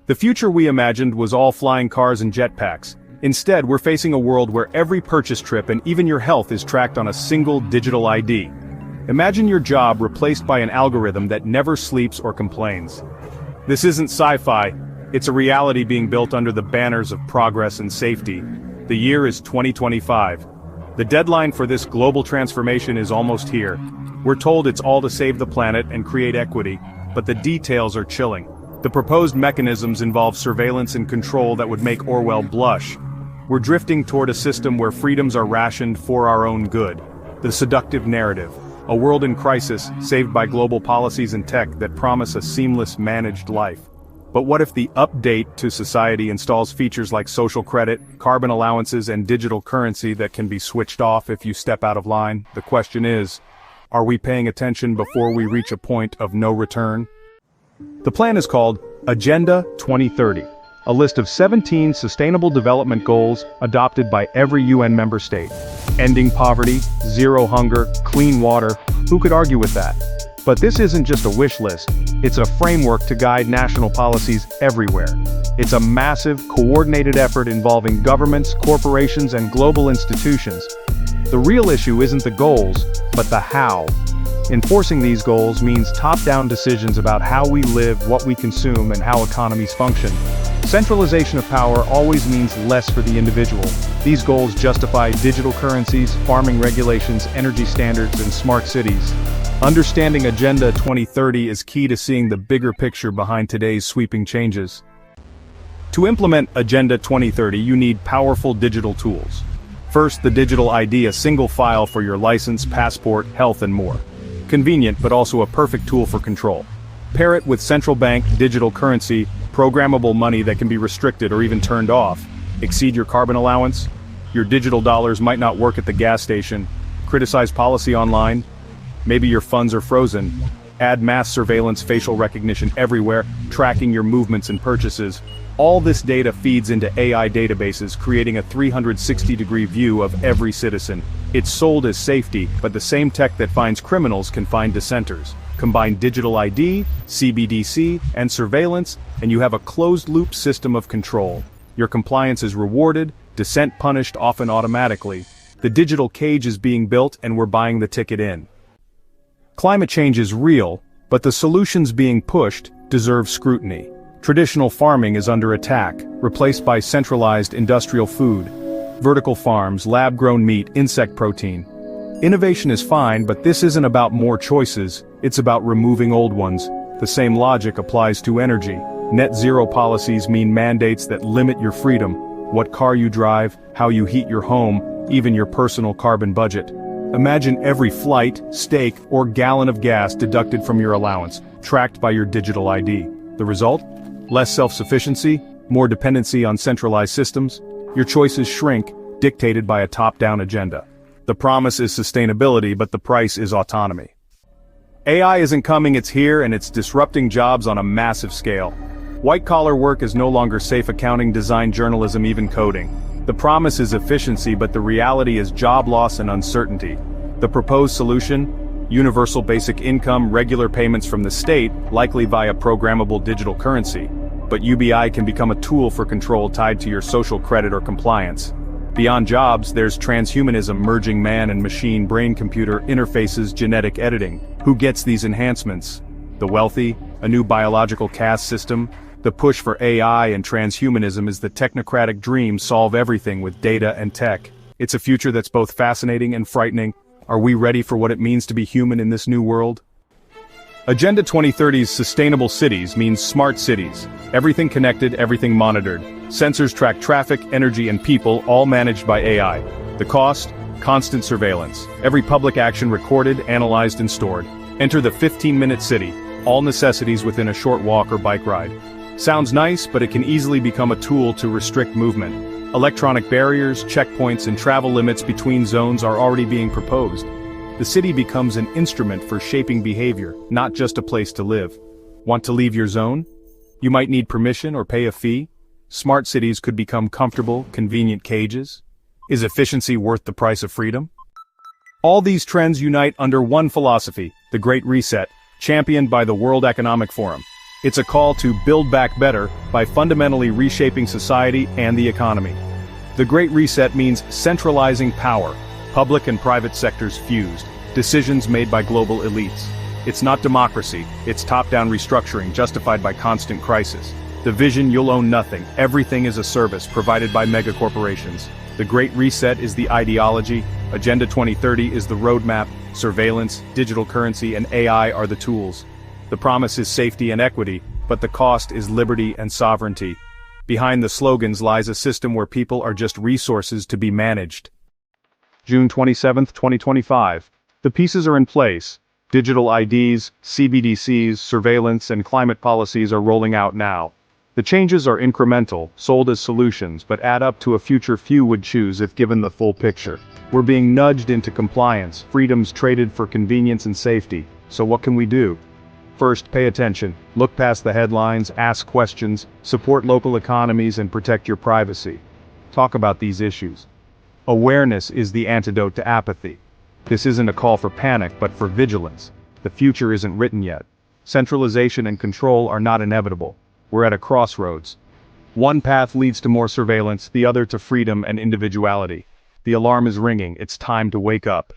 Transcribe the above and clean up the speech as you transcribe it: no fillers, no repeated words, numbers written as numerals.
The future we imagined was all flying cars and jetpacks. Instead, we're facing a world where every purchase trip and even your health is tracked on a single digital ID. Imagine your job replaced by an algorithm that never sleeps or complains. This isn't sci-fi, it's a reality being built under the banners of progress and safety. The year is 2025. The deadline for this global transformation is almost here. We're told it's all to save the planet and create equity, but the details are chilling. The proposed mechanisms involve surveillance and control that would make Orwell blush. We're drifting toward a system where freedoms are rationed for our own good. The seductive narrative. A world in crisis, saved by global policies and tech that promise a seamless, managed life. But what if the update to society installs features like social credit, carbon allowances, and digital currency that can be switched off if you step out of line? The question is, are we paying attention before we reach a point of no return? The plan is called Agenda 2030, a list of 17 Sustainable Development Goals adopted by every UN member state. Ending poverty, zero hunger, clean water, who could argue with that? But this isn't just a wish list, it's a framework to guide national policies everywhere. It's a massive, coordinated effort involving governments, corporations, and global institutions. The real issue isn't the goals, but the how. Enforcing these goals means top-down decisions about how we live, what we consume, and how economies function. Centralization of power always means less for the individual. These goals justify digital currencies, farming regulations, energy standards, and smart cities. Understanding Agenda 2030 is key to seeing the bigger picture behind today's sweeping changes. To implement Agenda 2030, you need powerful digital tools. First, the digital ID, a single file for your license, passport, health, and more. Convenient, but also a perfect tool for control. Pair it with central bank digital currency, programmable money that can be restricted or even turned off. Exceed your carbon allowance? Your digital dollars might not work at the gas station. Criticize policy online? Maybe your funds are frozen. Add mass surveillance, facial recognition everywhere, tracking your movements and purchases. All this data feeds into AI databases, creating a 360-degree view of every citizen. It's sold as safety, but the same tech that finds criminals can find dissenters. Combine digital ID, CBDC, and surveillance, and you have a closed-loop system of control. Your compliance is rewarded, dissent punished often automatically. The digital cage is being built and we're buying the ticket in. Climate change is real, but the solutions being pushed deserve scrutiny. Traditional farming is under attack, replaced by centralized industrial food. Vertical farms, lab-grown meat, insect protein. Innovation is fine, but this isn't about more choices, it's about removing old ones. The same logic applies to energy. Net zero policies mean mandates that limit your freedom. What car you drive, how you heat your home, even your personal carbon budget. Imagine every flight, steak, or gallon of gas deducted from your allowance, tracked by your digital ID. The result? Less self-sufficiency, more dependency on centralized systems. Your choices shrink, dictated by a top-down agenda. The promise is sustainability, but the price is autonomy. AI isn't coming, it's here, and it's disrupting jobs on a massive scale. White-collar work is no longer safe. Accounting, design, journalism, even coding. The promise is efficiency, but the reality is job loss and uncertainty. The proposed solution? Universal basic income, regular payments from the state, likely via programmable digital currency. But UBI can become a tool for control tied to your social credit or compliance. Beyond jobs, there's transhumanism, merging man and machine, brain-computer interfaces, genetic editing. Who gets these enhancements? The wealthy? A new biological caste system? The push for AI and transhumanism is the technocratic dream, solve everything with data and tech. It's a future that's both fascinating and frightening. Are we ready for what it means to be human in this new world? Agenda 2030's sustainable cities means smart cities. Everything connected, everything monitored. Sensors track traffic, energy, and people, all managed by AI. The cost? Constant surveillance. Every public action recorded, analyzed, and stored. Enter the 15-minute city. All necessities within a short walk or bike ride. Sounds nice, but it can easily become a tool to restrict movement. Electronic barriers, checkpoints, and travel limits between zones are already being proposed. The city becomes an instrument for shaping behavior, not just a place to live. Want to leave your zone? You might need permission or pay a fee. Smart cities could become comfortable, convenient cages. Is efficiency worth the price of freedom? All these trends unite under one philosophy, the Great Reset, championed by the World Economic Forum. It's a call to build back better by fundamentally reshaping society and the economy. The Great Reset means centralizing power, public and private sectors fused, decisions made by global elites. It's not democracy, it's top-down restructuring justified by constant crisis. The vision: you'll own nothing, everything is a service provided by megacorporations. The Great Reset is the ideology, Agenda 2030 is the roadmap, surveillance, digital currency, and AI are the tools. The promise is safety and equity, but the cost is liberty and sovereignty. Behind the slogans lies a system where people are just resources to be managed. June 27, 2025. The pieces are in place. Digital IDs, CBDCs, surveillance, and climate policies are rolling out now. The changes are incremental, sold as solutions, but add up to a future few would choose if given the full picture. We're being nudged into compliance, freedoms traded for convenience and safety. So what can we do? First, pay attention, look past the headlines, ask questions, support local economies, and protect your privacy. Talk about these issues. Awareness is the antidote to apathy. This isn't a call for panic, but for vigilance. The future isn't written yet. Centralization and control are not inevitable. We're at a crossroads. One path leads to more surveillance, the other to freedom and individuality. The alarm is ringing, it's time to wake up.